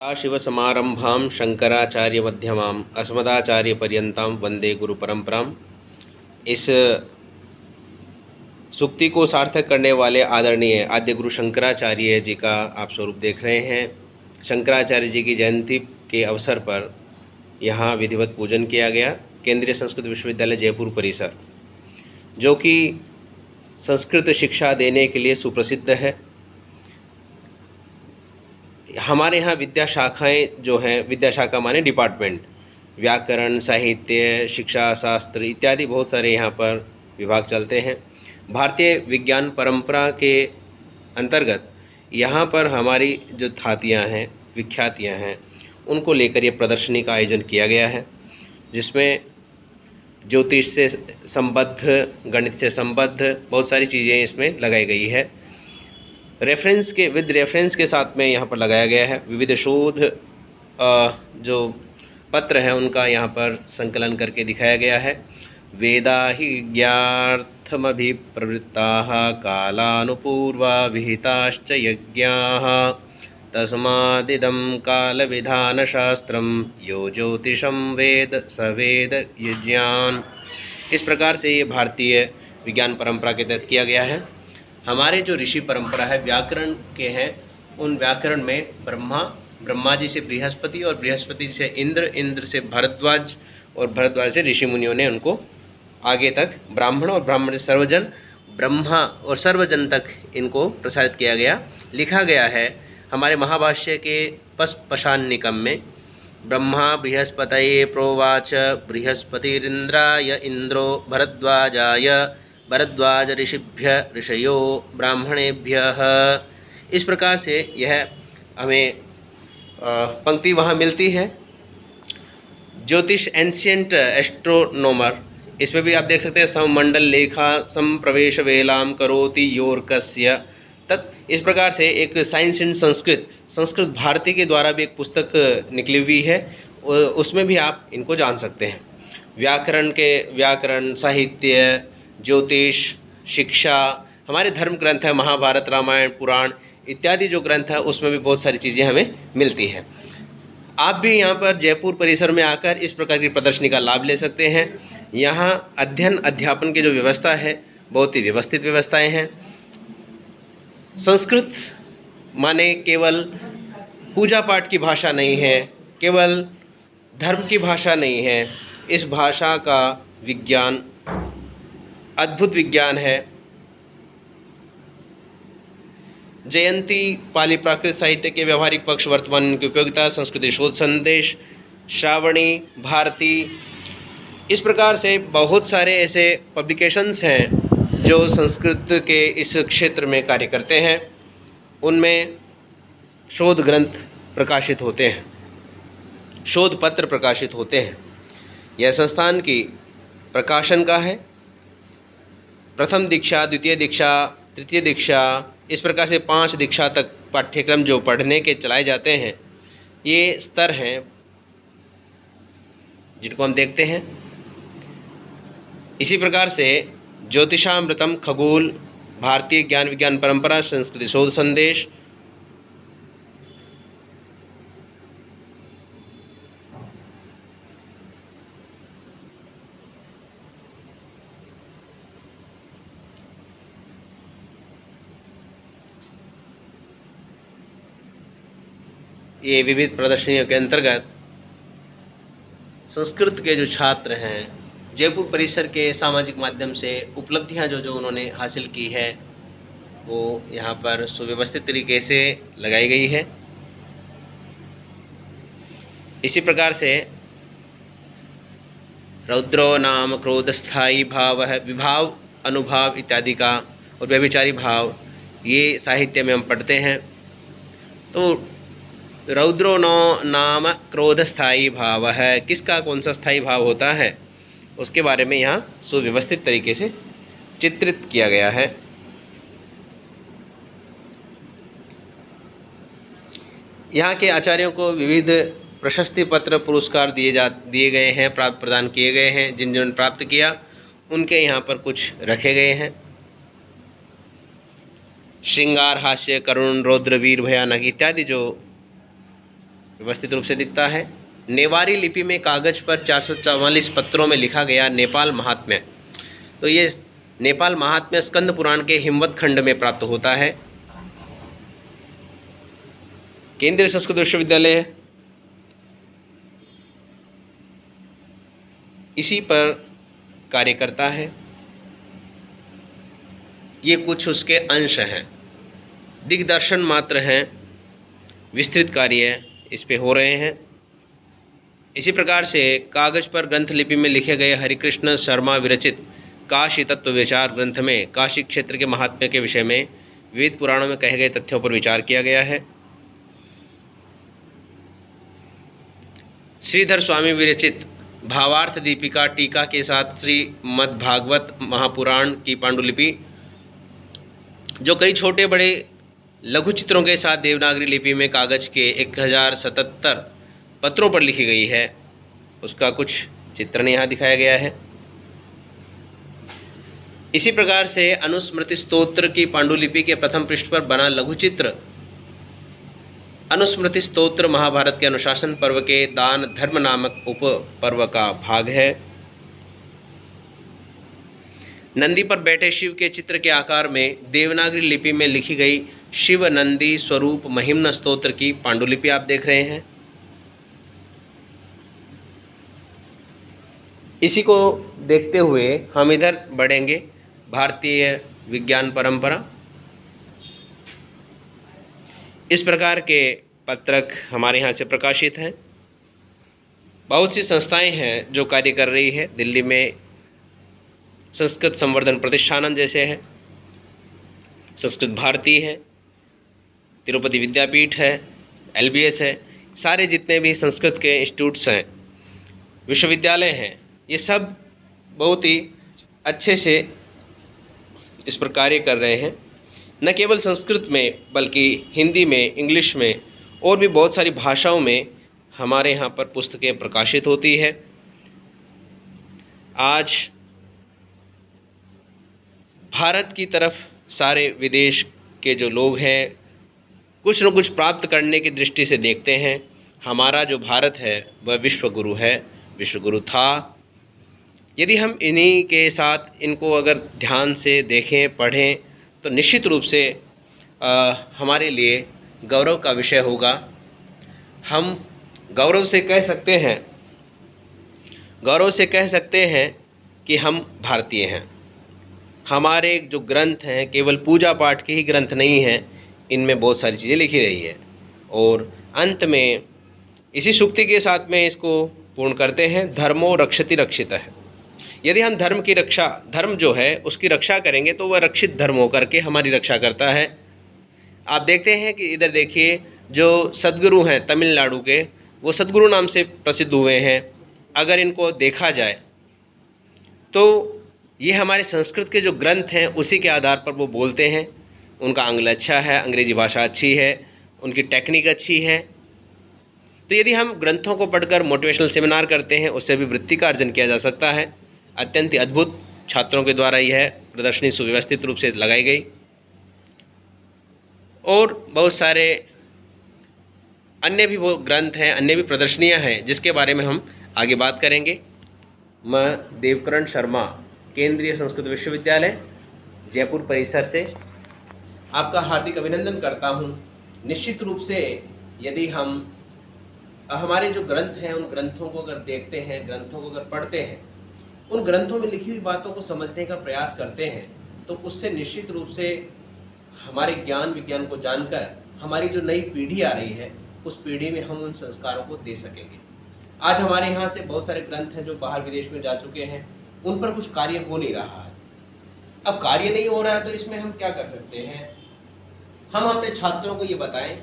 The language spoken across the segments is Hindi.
सदाशिवसमारम्भां शंकराचार्यमध्यमाम् अस्मदाचार्यपर्यन्तां वंदे गुरुपरंपराम्। इस सूक्ति को सार्थक करने वाले आदरणीय आद्य गुरु शंकराचार्य जी का आप स्वरूप देख रहे हैं। शंकराचार्य जी की जयंती के अवसर पर यहाँ विधिवत पूजन किया गया। केंद्रीय संस्कृत विश्वविद्यालय जयपुर परिसर, जो कि संस्कृत शिक्षा देने के लिए सुप्रसिद्ध है। हमारे यहाँ विद्या शाखाएँ जो हैं, विद्या शाखा माने डिपार्टमेंट, व्याकरण, साहित्य, शिक्षा शास्त्र इत्यादि बहुत सारे यहाँ पर विभाग चलते हैं। भारतीय विज्ञान परंपरा के अंतर्गत यहाँ पर हमारी जो ख्यातियाँ हैं, विख्यातियाँ हैं, उनको लेकर ये प्रदर्शनी का आयोजन किया गया है, जिसमें ज्योतिष से संबद्ध, गणित से संबद्ध बहुत सारी चीज़ें इसमें लगाई गई है। विद रेफरेंस के साथ में यहाँ पर लगाया गया है। विविध शोध जो पत्र हैं उनका यहाँ पर संकलन करके दिखाया गया है। वेदा हि ज्ञार्थमभिप्रवृत्ताः कालानुपूर्वा विहिताश्च यज्ञाः तस्मादिदं कालविधानशास्त्रं यो ज्योतिषं वेद स वेद यज्ञान। इस प्रकार से ये भारतीय विज्ञान परंपरा के तहत किया गया है। हमारे जो ऋषि परंपरा है, व्याकरण के हैं, उन व्याकरण में ब्रह्मा जी से बृहस्पति और बृहस्पति से इंद्र से भरद्वाज और भरद्वाज से ऋषि मुनियों ने उनको आगे तक ब्राह्मण और ब्राह्मण से सर्वजन, ब्रह्मा और सर्वजन तक इनको प्रसारित किया गया, लिखा गया है। हमारे महाभाष्य के पशपाशान्निकम में ब्रह्मा बृहस्पतये प्रोवाच बृहस्पतिरिंद्राय इंद्रो भरद्वाजाय भरद्वाज ऋषिभ्य ऋषयो ब्राह्मणेभ्यः। इस प्रकार से यह हमें पंक्ति वहाँ मिलती है। ज्योतिष एंशियंट एस्ट्रोनोमर, इसमें भी आप देख सकते हैं, सममंडल लेखा संप्रवेश वेलाम करोति योर्कस्य तत्। इस प्रकार से एक साइंस इन संस्कृत भारती के द्वारा भी एक पुस्तक निकली हुई है, उसमें भी आप इनको जान सकते हैं। व्याकरण, साहित्य, ज्योतिष, शिक्षा, हमारे धर्म ग्रंथ है, महाभारत, रामायण, पुराण इत्यादि जो ग्रंथ है, उसमें भी बहुत सारी चीज़ें हमें मिलती हैं। आप भी यहाँ पर जयपुर परिसर में आकर इस प्रकार की प्रदर्शनी का लाभ ले सकते हैं। यहाँ अध्ययन अध्यापन की जो व्यवस्था है, बहुत ही व्यवस्थित व्यवस्थाएं हैं। संस्कृत माने केवल पूजा पाठ की भाषा नहीं है, केवल धर्म की भाषा नहीं है। इस भाषा का विज्ञान अद्भुत विज्ञान है। जयंती, पाली प्राकृत साहित्य के व्यवहारिक पक्ष, वर्तमान की उपयोगिता, संस्कृति शोध संदेश, श्रावणी, भारती, इस प्रकार से बहुत सारे ऐसे पब्लिकेशंस हैं जो संस्कृत के इस क्षेत्र में कार्य करते हैं। उनमें शोध ग्रंथ प्रकाशित होते हैं, शोध पत्र प्रकाशित होते हैं। यह संस्थान की प्रकाशन का है। प्रथम दीक्षा, द्वितीय दीक्षा, तृतीय दीक्षा, इस प्रकार से 5 दीक्षा तक पाठ्यक्रम जो पढ़ने के चलाए जाते हैं, ये स्तर हैं जिनको हम देखते हैं। इसी प्रकार से ज्योतिषामृतम, खगोल, भारतीय ज्ञान विज्ञान परंपरा, संस्कृति शोध संदेश, ये विविध प्रदर्शनियों के अंतर्गत संस्कृत के जो छात्र हैं, जयपुर परिसर के सामाजिक माध्यम से उपलब्धियां जो उन्होंने हासिल की है, वो यहाँ पर सुव्यवस्थित तरीके से लगाई गई है। इसी प्रकार से रौद्रो नाम क्रोधस्थायी भाव है, विभाव, अनुभाव इत्यादि का, और व्यभिचारी भाव, ये साहित्य में हम पढ़ते हैं। तो रौद्रो नाम क्रोध स्थायी भाव है, किसका कौन सा स्थायी भाव होता है, उसके बारे में यहाँ सुव्यवस्थित तरीके से चित्रित किया गया है। यहाँ के आचार्यों को विविध प्रशस्ति पत्र, पुरस्कार दिए गए हैं, प्रदान किए गए हैं। जिन्होंने प्राप्त किया उनके यहाँ पर कुछ रखे गए हैं। श्रृंगार, हास्य, करुण, रौद्र, वीर, भयानक इत्यादि जो व्यवस्थित रूप से दिखता है। नेवारी लिपि में कागज पर 444 पत्रों में लिखा गया नेपाल महात्म्य, तो ये नेपाल महात्म्य स्कंद पुराण के हिमवत खंड में प्राप्त होता है। केंद्रीय संस्कृत विश्वविद्यालय इसी पर कार्य करता है। ये कुछ उसके अंश हैं, दिग्दर्शन मात्र हैं, विस्तृत कार्य इस पे हो रहे हैं। इसी प्रकार से कागज पर ग्रंथ लिपि में लिखे गए हरिकृष्ण शर्मा विरचित काशी तत्व विचार ग्रंथ में काशी क्षेत्र के महात्म्य के विषय में विविध पुराणों में कहे गए तथ्यों पर विचार किया गया है। श्रीधर स्वामी विरचित भावार्थ दीपिका टीका के साथ श्रीमद्भागवत महापुराण की पांडुलिपि, जो कई छोटे बड़े लघु चित्रों के साथ देवनागरी लिपि में कागज के 1077 पत्रों पर लिखी गई है, उसका कुछ चित्रण यहाँ दिखाया गया है। इसी प्रकार से अनुस्मृति स्तोत्र की पांडुलिपि के प्रथम पृष्ठ पर बना लघु चित्र अनुस्मृति स्तोत्र महाभारत के अनुशासन पर्व के दान धर्म नामक उप पर्व का भाग है। नंदी पर बैठे शिव के चित्र के आकार में देवनागरी लिपि में लिखी गई शिव नंदी स्वरूप महिम्न स्तोत्र की पांडुलिपि आप देख रहे हैं। इसी को देखते हुए हम इधर बढ़ेंगे, भारतीय विज्ञान परंपरा। इस प्रकार के पत्रक हमारे यहाँ से प्रकाशित हैं। बहुत सी संस्थाएं हैं जो कार्य कर रही है। दिल्ली में संस्कृत संवर्धन प्रतिष्ठानम जैसे है, संस्कृत भारती है, तिरुपति विद्यापीठ है, LBS है, सारे जितने भी संस्कृत के इंस्टीट्यूट्स हैं, विश्वविद्यालय हैं, ये सब बहुत ही अच्छे से इस पर कार्य कर रहे हैं। न केवल संस्कृत में बल्कि हिंदी में, इंग्लिश में और भी बहुत सारी भाषाओं में हमारे यहाँ पर पुस्तकें प्रकाशित होती है। आज भारत की तरफ सारे विदेश के जो लोग हैं कुछ न कुछ प्राप्त करने की दृष्टि से देखते हैं। हमारा जो भारत है वह विश्वगुरु है, विश्वगुरु था। यदि हम इन्हीं के साथ इनको अगर ध्यान से देखें, पढ़ें, तो निश्चित रूप से हमारे लिए गौरव का विषय होगा। हम गौरव से कह सकते हैं कि हम भारतीय हैं। हमारे जो ग्रंथ हैं केवल पूजा पाठ के ही ग्रंथ नहीं हैं, इनमें बहुत सारी चीज़ें लिखी रही है। और अंत में इसी सूक्ति के साथ में इसको पूर्ण करते हैं, धर्मो रक्षति रक्षितः। यदि हम धर्म जो है उसकी रक्षा करेंगे तो वह रक्षित धर्म होकर के हमारी रक्षा करता है। आप देखते हैं कि इधर देखिए, जो सद्गुरु हैं तमिलनाडु के, वो सद्गुरु नाम से प्रसिद्ध हुए हैं। अगर इनको देखा जाए तो ये हमारे संस्कृत के जो ग्रंथ हैं उसी के आधार पर वो बोलते हैं। उनका आंग्ल अच्छा है, अंग्रेजी भाषा अच्छी है, उनकी टेक्निक अच्छी है। तो यदि हम ग्रंथों को पढ़कर मोटिवेशनल सेमिनार करते हैं, उससे भी वृत्ति का अर्जन किया जा सकता है। अत्यंत अद्भुत छात्रों के द्वारा यह प्रदर्शनी सुव्यवस्थित रूप से लगाई गई। और बहुत सारे अन्य भी वो ग्रंथ हैं, अन्य भी प्रदर्शनियां हैं जिसके बारे में हम आगे बात करेंगे। मैं देवकरण शर्मा, केंद्रीय संस्कृत विश्वविद्यालय जयपुर परिसर से आपका हार्दिक अभिनंदन करता हूं। निश्चित रूप से यदि हम हमारे जो ग्रंथ हैं उन ग्रंथों को अगर देखते हैं, ग्रंथों को अगर पढ़ते हैं, उन ग्रंथों में लिखी हुई बातों को समझने का प्रयास करते हैं, तो उससे निश्चित रूप से हमारे ज्ञान विज्ञान को जानकर हमारी जो नई पीढ़ी आ रही है उस पीढ़ी में हम उन संस्कारों को दे सकेंगे। आज हमारे यहाँ से बहुत सारे ग्रंथ हैं जो बाहर विदेश में जा चुके हैं, उन पर कुछ कार्य हो नहीं रहा है। अब कार्य नहीं हो रहा है तो इसमें हम क्या कर सकते हैं? हम अपने छात्रों को ये बताएं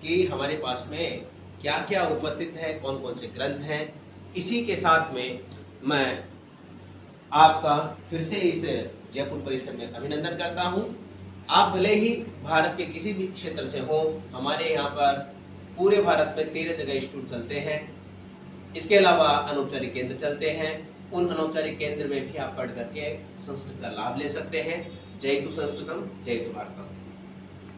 कि हमारे पास में क्या क्या उपस्थित है, कौन कौन से ग्रंथ हैं। इसी के साथ में मैं आपका फिर से इस जयपुर परिसर में अभिनंदन करता हूं। आप भले ही भारत के किसी भी क्षेत्र से हो, हमारे यहाँ पर पूरे भारत में 13 जगह इंस्टीट्यूट चलते हैं। इसके अलावा अनौपचारिक केंद्र चलते हैं। उन अनौपचारिक केंद्र में भी आप पढ़ करके संस्कृत का लाभ ले सकते हैं। जय तु संस्कृतम, जय तु भारतम।